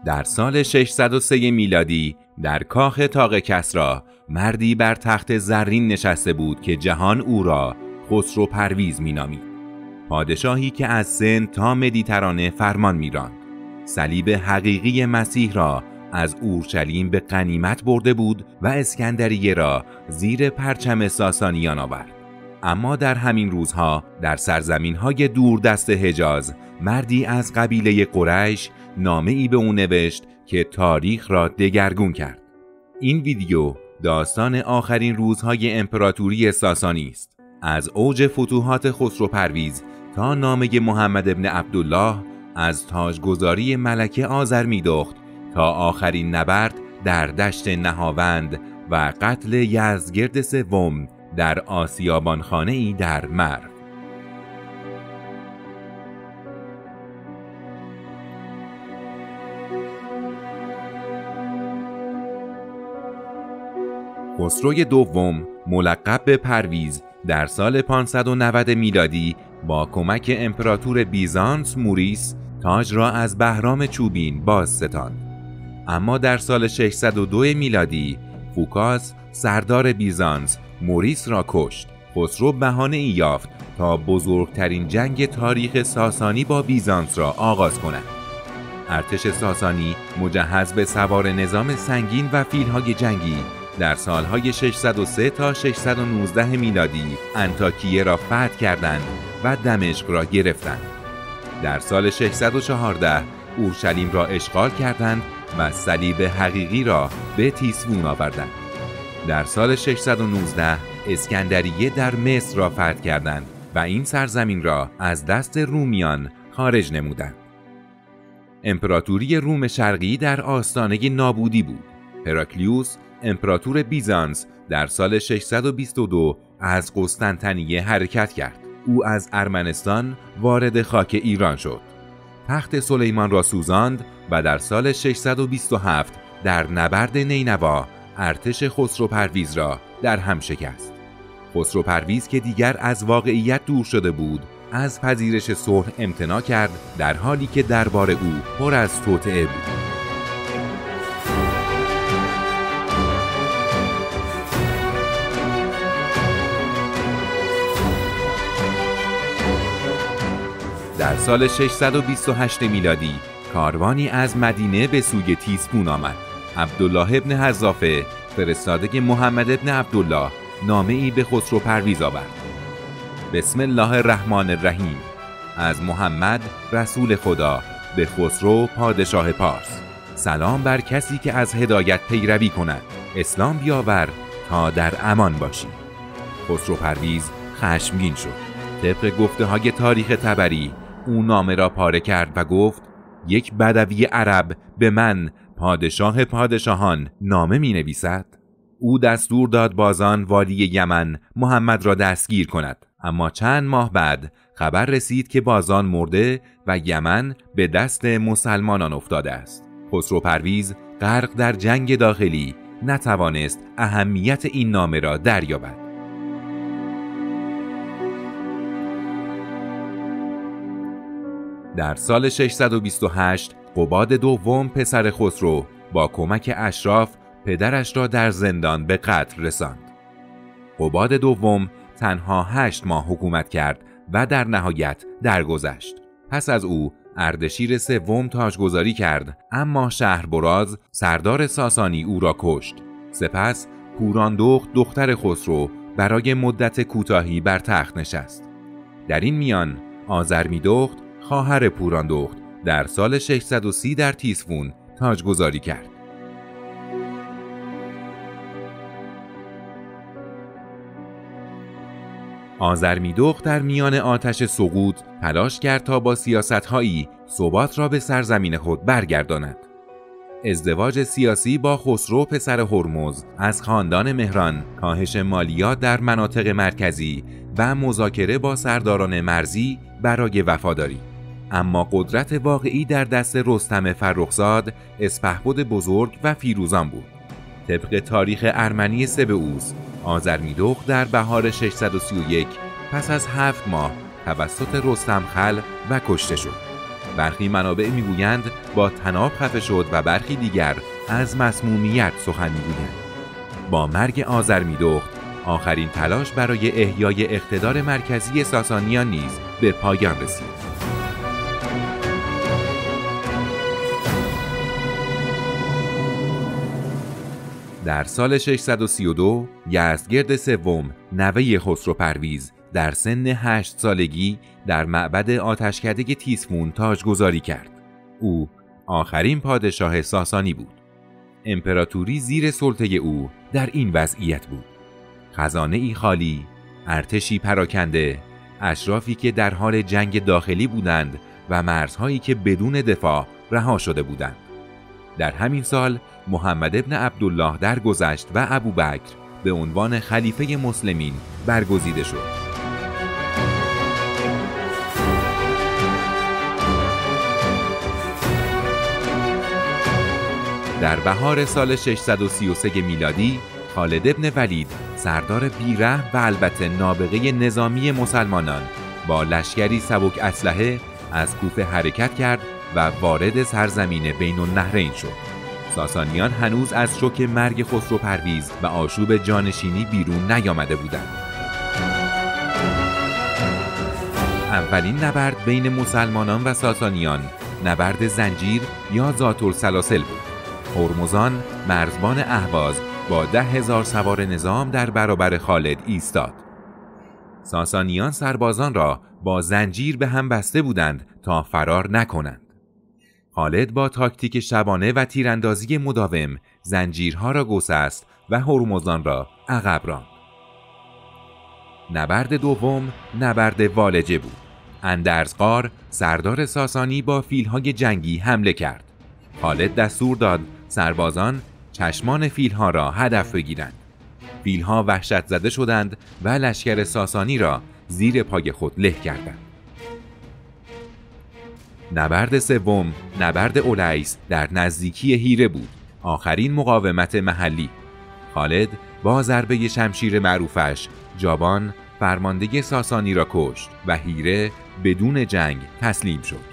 در سال 603 میلادی در کاخ طاق کسری مردی بر تخت زرین نشسته بود که جهان او را خسرو پرویز مینامید. پادشاهی که از سند تا مدیترانه فرمان میراند. صلیب حقیقی مسیح را از اورشلیم به غنیمت برده بود و اسکندریه را زیر پرچم ساسانیان آورد. اما در همین روزها در سرزمین‌های دوردست حجاز مردی از قبیله قریش نامه‌ای به او نوشت که تاریخ را دگرگون کرد. این ویدیو داستان آخرین روزهای امپراتوری ساسانی است. از اوج فتوحات خسرو پرویز تا نامه محمد ابن عبدالله، از تاجگذاری ملکه آذرمیدخت تا آخرین نبرد در دشت نهاوند و قتل یزدگرد سوم در آسیابانخانه‌ای در مرو. خسروی دوم ملقب به پرویز در سال 590 میلادی با کمک امپراتور بیزانس موریس تاج را از بهرام چوبین باز ستاند. اما در سال 602 میلادی فوکاس سردار بیزانس موریس را کشت. خسرو بهانه‌ای یافت تا بزرگترین جنگ تاریخ ساسانی با بیزانس را آغاز کند. ارتش ساسانی مجهز به سوار نظام سنگین و فیل‌های جنگی در سالهای 603 تا 619 میلادی انطاکیه را فتح کردند و دمشق را گرفتند. در سال 614 اورشلیم را اشغال کردند و صلیب حقیقی را به تیسفون آوردند. در سال 619 اسکندریه در مصر را فتح کردند و این سرزمین را از دست رومیان خارج نمودند. امپراتوری روم شرقی در آستانه نابودی بود. هراکلیوس امپراتور بیزانس در سال 622 از قسطنطنیه حرکت کرد. او از ارمنستان وارد خاک ایران شد. تخت سلیمان را سوزاند و در سال 627 در نبرد نینوا ارتش خسرو پرویز را در هم شکست. خسرو پرویز که دیگر از واقعیت دور شده بود، از پذیرش صلح امتناع کرد، در حالی که دربار او پر از توطئه بود. در سال 628 میلادی کاروانی از مدینه به سوی تیسفون آمد. عبدالله ابن حذافه فرستاده محمد ابن عبدالله نامه‌ای به خسرو پرویز آورد. بسم الله الرحمن الرحیم. از محمد رسول خدا به خسرو پادشاه پارس. سلام بر کسی که از هدایت پیروی کند. اسلام بیاور تا در امان باشی. خسرو پرویز خشمگین شد. طبق گفته های تاریخ طبری او نامه را پاره کرد و گفت یک بدوی عرب به من پادشاه پادشاهان نامه می نویسد. او دستور داد بازان والی یمن محمد را دستگیر کند. اما چند ماه بعد خبر رسید که بازان مرده و یمن به دست مسلمانان افتاده است. خسرو پرویز غرق در جنگ داخلی نتوانست اهمیت این نامه را دریابد. در سال 628 قباد دوم پسر خسرو با کمک اشراف پدرش را در زندان به قتل رساند. قباد دوم تنها 8 ماه حکومت کرد و در نهایت درگذشت. پس از او اردشیر سوم تاجگذاری کرد، اما شهربراز سردار ساسانی او را کشت. سپس پوراندخت دختر خسرو برای مدت کوتاهی بر تخت نشست. در این میان آذرمیدخت خواهر پوراندخت در سال 630 در تیسفون تاجگذاری کرد. آذرمیدخت در میان آتش سقوط تلاش کرد تا با سیاست‌هایی ثبات را به سرزمین خود برگرداند. ازدواج سیاسی با خسرو پسر هرمز از خاندان مهران، کاهش مالیات در مناطق مرکزی و مذاکره با سرداران مرزی برای وفاداری. اما قدرت واقعی در دست رستم فرخزاد، اسپهبد بزرگ و فیروزان بود. طبق تاریخ ارمنی سبئوس، آذرمیدخت در بهار 631 پس از 7 ماه توسط رستم خلع و کشته شد. برخی منابع میگویند با طناب خفه شد و برخی دیگر از مسمومیت سخن میگویند. با مرگ آذرمیدخت آخرین تلاش برای احیای اقتدار مرکزی ساسانیان نیز به پایان رسید. در سال 632 یزدگرد سوم نوه خسرو پرویز در سن 8 سالگی در معبد آتشکده تیسفون تاجگذاری کرد. او آخرین پادشاه ساسانی بود. امپراتوری زیر سلطه او در این وضعیت بود: خزانه‌ای خالی، ارتشی پراکنده، اشرافی که در حال جنگ داخلی بودند و مرزهایی که بدون دفاع رها شده بودند. در همین سال محمد ابن عبدالله درگذشت و ابوبکر به عنوان خلیفه مسلمین برگزیده شد. در بهار سال 633 میلادی خالد ابن ولید سردار بیرحم و البته نابغه نظامی مسلمانان با لشکری سبک اسلحه از کوفه حرکت کرد و وارد سرزمین بین النهرین شد. ساسانیان هنوز از شوک مرگ خسرو پرویز و آشوب جانشینی بیرون نیامده بودند. اولین نبرد بین مسلمانان و ساسانیان نبرد زنجیر یا ذات‌السلاسل بود. هرمزان مرزبان اهواز با 10,000 سوار نظام در برابر خالد ایستاد. ساسانیان سربازان را با زنجیر به هم بسته بودند تا فرار نکنند. خالد با تاکتیک شبانه و تیراندازی مداوم زنجیرها را گسست و هرمزان را عقب راند. نبرد دوم نبرد والجه بود. اندرزغار سردار ساسانی با فیل‌های جنگی حمله کرد. خالد دستور داد سربازان چشمان فیل‌ها را هدف بگیرند. فیل‌ها وحشت زده شدند و لشکر ساسانی را زیر پای خود له کردند. نبرد سوم نبرد اولیس در نزدیکی هیره بود، آخرین مقاومت محلی. خالد با ضربه شمشیر معروفش جابان فرمانده ساسانی را کشت و هیره بدون جنگ تسلیم شد.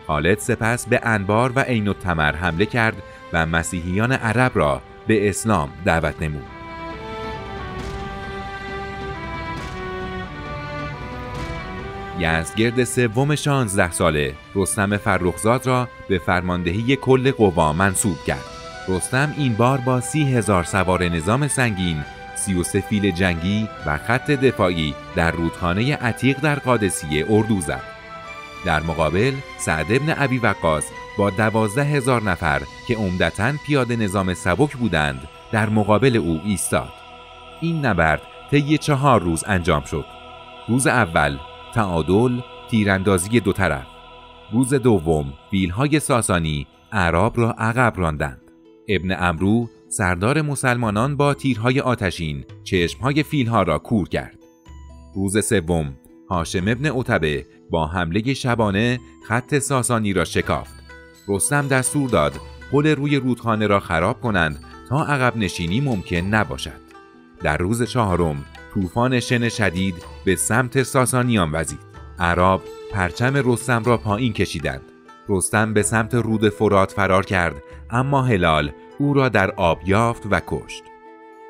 خالد سپس به انبار و عین التمر حمله کرد و مسیحیان عرب را به اسلام دعوت نمود. یزدگرد سوم 16 ساله رستم فرخزاد را به فرماندهی کل قوا منصوب کرد. رستم این بار با 30,000 سوار نظام سنگین، 33 فیل جنگی و خط دفاعی در رودخانه عتیق در قادسیه اردو زد. در مقابل سعد ابن ابی وقاص با 12,000 نفر که عمدتاً پیاده نظام سبک بودند در مقابل او ایستاد. این نبرد طی 4 روز انجام شد. روز اول تعادل، تیراندازی دو طرف. روز دوم فیل‌های ساسانی اعراب را عقب راندند. ابن عمرو سردار مسلمانان با تیرهای آتشین چشمهای فیل‌ها را کور کرد. روز سوم هاشم ابن عتبه با حمله شبانه خط ساسانی را شکافت. رستم دستور داد پل روی رودخانه را خراب کنند تا عقب نشینی ممکن نباشد. در روز چهارم طوفان شن شدید به سمت ساسانیان وزید. اعراب پرچم رستم را پایین کشیدند. رستم به سمت رود فرات فرار کرد، اما هلال او را در آب یافت و کشت.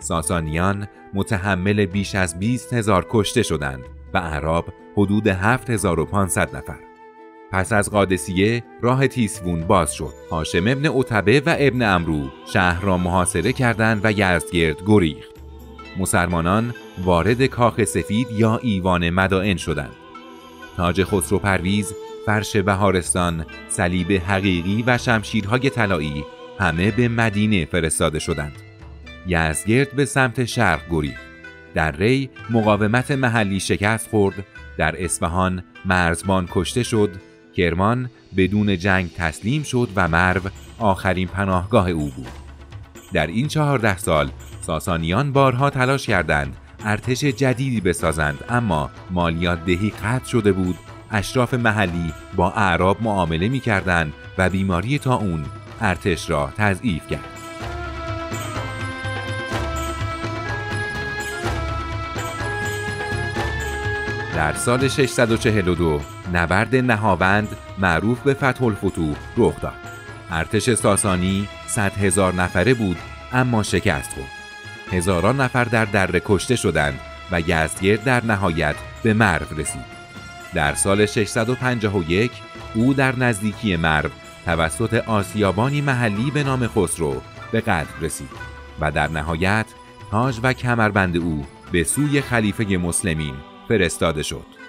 ساسانیان متحمل بیش از 20,000 کشته شدند و اعراب حدود 7,500 نفر. پس از قادسیه راه تیسفون باز شد. هاشم ابن عتبه و ابن عمرو شهر را محاصره کردند و یزدگرد گریخت. مسلمانان وارد کاخ سفید یا ایوان مدائن شدند. تاج خسرو پرویز، فرش بهارستان، صلیب حقیقی و شمشیرهای طلایی همه به مدینه فرستاده شدند. یزدگرد به سمت شرق گریخت. در ری مقاومت محلی شکست خورد. در اصفهان مرزبان کشته شد. کرمان بدون جنگ تسلیم شد و مرو آخرین پناهگاه او بود. در این 14 سال ساسانیان بارها تلاش کردند ارتش جدیدی بسازند، اما مالیات دهی قطع شده بود. اشراف محلی با اعراب معامله می کردند و بیماری طاعون ارتش را تضعیف کرد. در سال 642 نبرد نهاوند معروف به فتح الفتوح رخ داد. ارتش ساسانی 100,000 نفره بود اما شکست خورد. هزاران نفر در دره کشته شدند و یزدگرد در نهایت به مرو رسید. در سال 651 او در نزدیکی مرو توسط آسیابانی محلی به نام خسرو به قتل رسید و در نهایت تاج و کمربند او به سوی خلیفه مسلمین فرستاده شد.